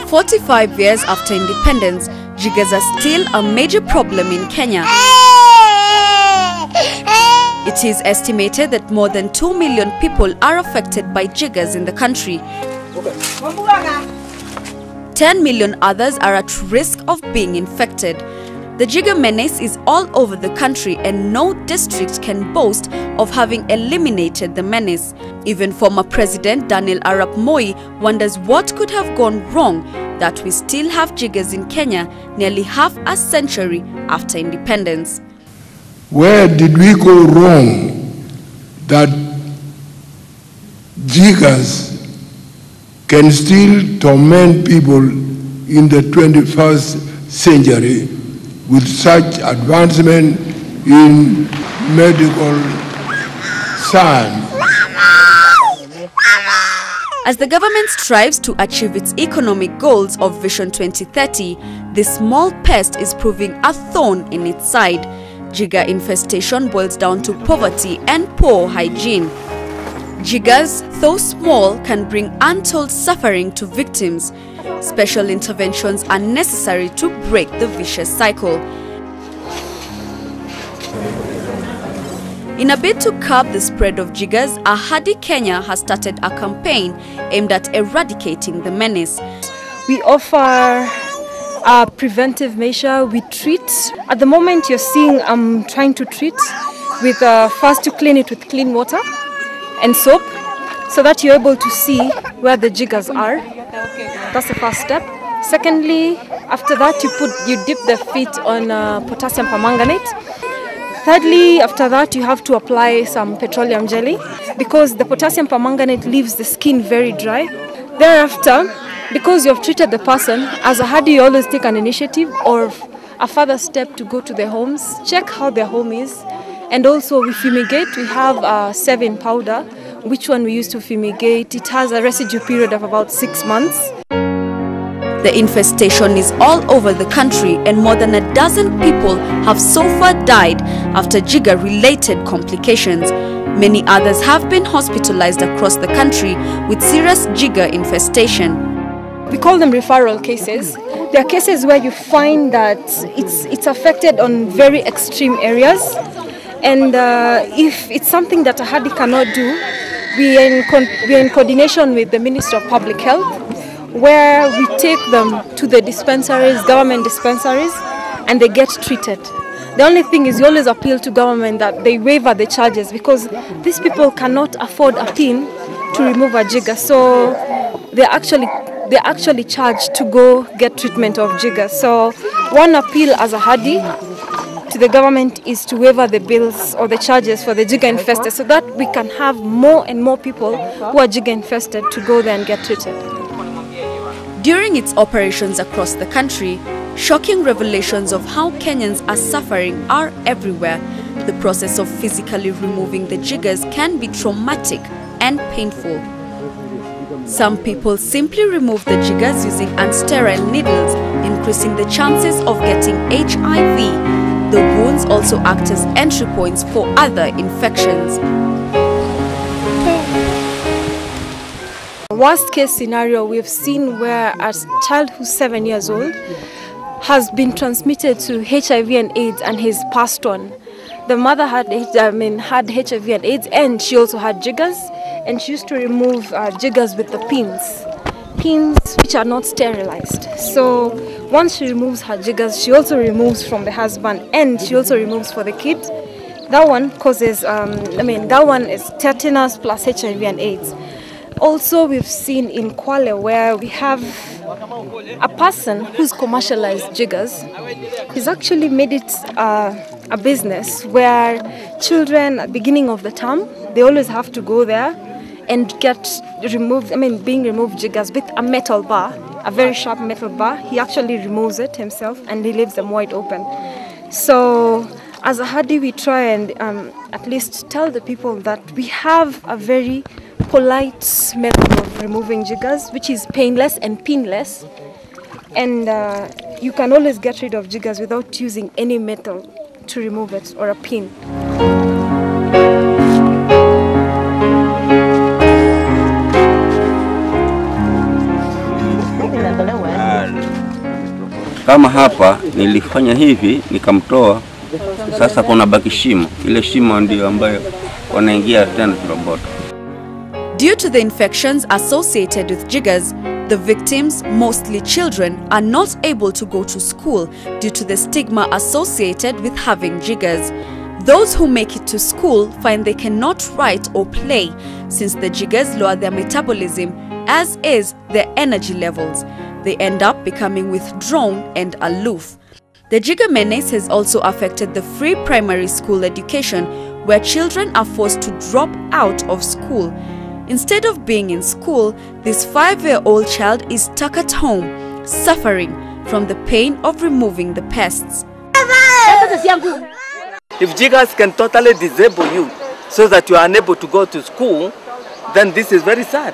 45 years after independence, jiggers are still a major problem in Kenya. It is estimated that more than 2 million people are affected by jiggers in the country. 10 million others are at risk of being infected. The jigger menace is all over the country and no district can boast of having eliminated the menace. Even former President Daniel Arap Moi wonders what could have gone wrong that we still have jiggers in Kenya nearly half a century after independence. Where did we go wrong that jiggers can still torment people in the 21st century with such advancement in medical science? As the government strives to achieve its economic goals of Vision 2030, this small pest is proving a thorn in its side. Jigger infestation boils down to poverty and poor hygiene. Jiggers, though small, can bring untold suffering to victims. Special interventions are necessary to break the vicious cycle. In a bid to curb the spread of jiggers, Ahadi Kenya has started a campaign aimed at eradicating the menace. We offer a preventive measure. We treat. At the moment you're seeing I'm trying to treat with first to clean it with clean water and soap so that you're able to see where the jiggers are. That's the first step. Secondly, after that you dip the feet on potassium permanganate. Thirdly, after that you have to apply some petroleum jelly because the potassium permanganate leaves the skin very dry. Thereafter, because you have treated the person, as Ahadi you always take an initiative or a further step to go to their homes, check how their home is, and also we fumigate. We have a 7 powder, which one we use to fumigate. It has a residue period of about 6 months. The infestation is all over the country and more than a dozen people have so far died after jigger-related complications. Many others have been hospitalized across the country with serious jigger infestation. We call them referral cases. They are cases where you find that it's affected on very extreme areas. And if it's something that Ahadi cannot do, we are in coordination with the Ministry of Public Health, where we take them to the dispensaries, government dispensaries, and they get treated. The only thing is you always appeal to government that they waiver the charges because these people cannot afford a pin to remove a jigger. So they're actually charged to go get treatment of jiggers. So one appeal as Ahadi to the government is to waiver the bills or the charges for the jigger infested so that we can have more and more people who are jigger infested to go there and get treated. During its operations across the country, shocking revelations of how Kenyans are suffering are everywhere. The process of physically removing the jiggers can be traumatic and painful. Some people simply remove the jiggers using unsterile needles, increasing the chances of getting HIV. The wounds also act as entry points for other infections. Worst case scenario we've seen where a child who's 7 years old has been transmitted to HIV and AIDS and he's passed on. The mother had HIV and AIDS and she also had jiggers, and she used to remove jiggers with the pins which are not sterilized. So once she removes her jiggers, she also removes from the husband and she also removes for the kid. That one causes, that one is tetanus plus HIV and AIDS. Also, we've seen in Kwale where we have a person who's commercialized jiggers. He's actually made it a business where children at the beginning of the term, they always have to go there and get removed, being removed jiggers with a metal bar, a very sharp metal bar. He actually removes it himself and he leaves them wide open. So as Ahadi, we try and at least tell the people that we have a very polite method of removing jiggers, which is painless and pinless, and you can always get rid of jiggers without using any metal to remove it or a pin. Kama hapa nilifanya hivi nikamtoa, sasa kuna baki shimo. Ile shimo ndio ambayo wanaingia tena roboto. Due to the infections associated with jiggers, the victims, mostly children, are not able to go to school due to the stigma associated with having jiggers. Those who make it to school find they cannot write or play since the jiggers lower their metabolism, as is their energy levels. They end up becoming withdrawn and aloof. The jigger menace has also affected the free primary school education, where children are forced to drop out of school. Instead of being in school, this 5-year-old child is stuck at home, suffering from the pain of removing the pests. If jiggers can totally disable you so that you are unable to go to school, then this is very sad.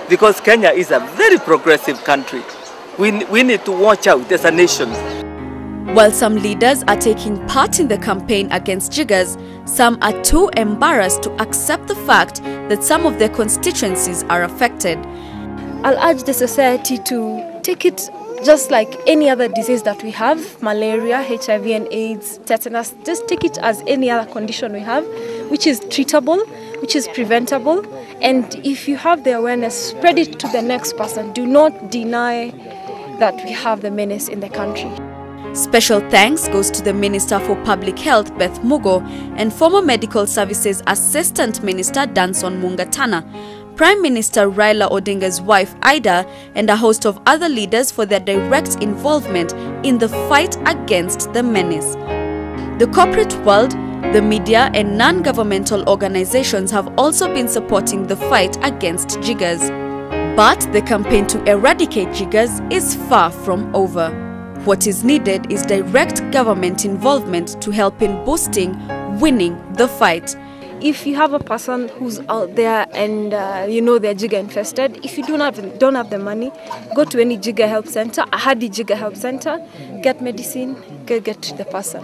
Because Kenya is a very progressive country. We need to watch out as a nation. While some leaders are taking part in the campaign against jiggers, some are too embarrassed to accept the fact that some of their constituencies are affected. I'll urge the society to take it just like any other disease that we have, malaria, HIV and AIDS, tetanus. Just take it as any other condition we have, which is treatable, which is preventable. And if you have the awareness, spread it to the next person. Do not deny that we have the menace in the country. Special thanks goes to the Minister for Public Health, Beth Mugo, and former Medical Services Assistant Minister, Danson Mungatana, Prime Minister Raila Odinga's wife, Ida, and a host of other leaders for their direct involvement in the fight against the menace. The corporate world, the media, and non-governmental organizations have also been supporting the fight against jiggers. But the campaign to eradicate jiggers is far from over. What is needed is direct government involvement to help in boosting, winning the fight. If you have a person who's out there and you know they're jigger infested, if you don't have the money, go to any jigger help center, Ahadi jigger help center, get medicine, get to the person.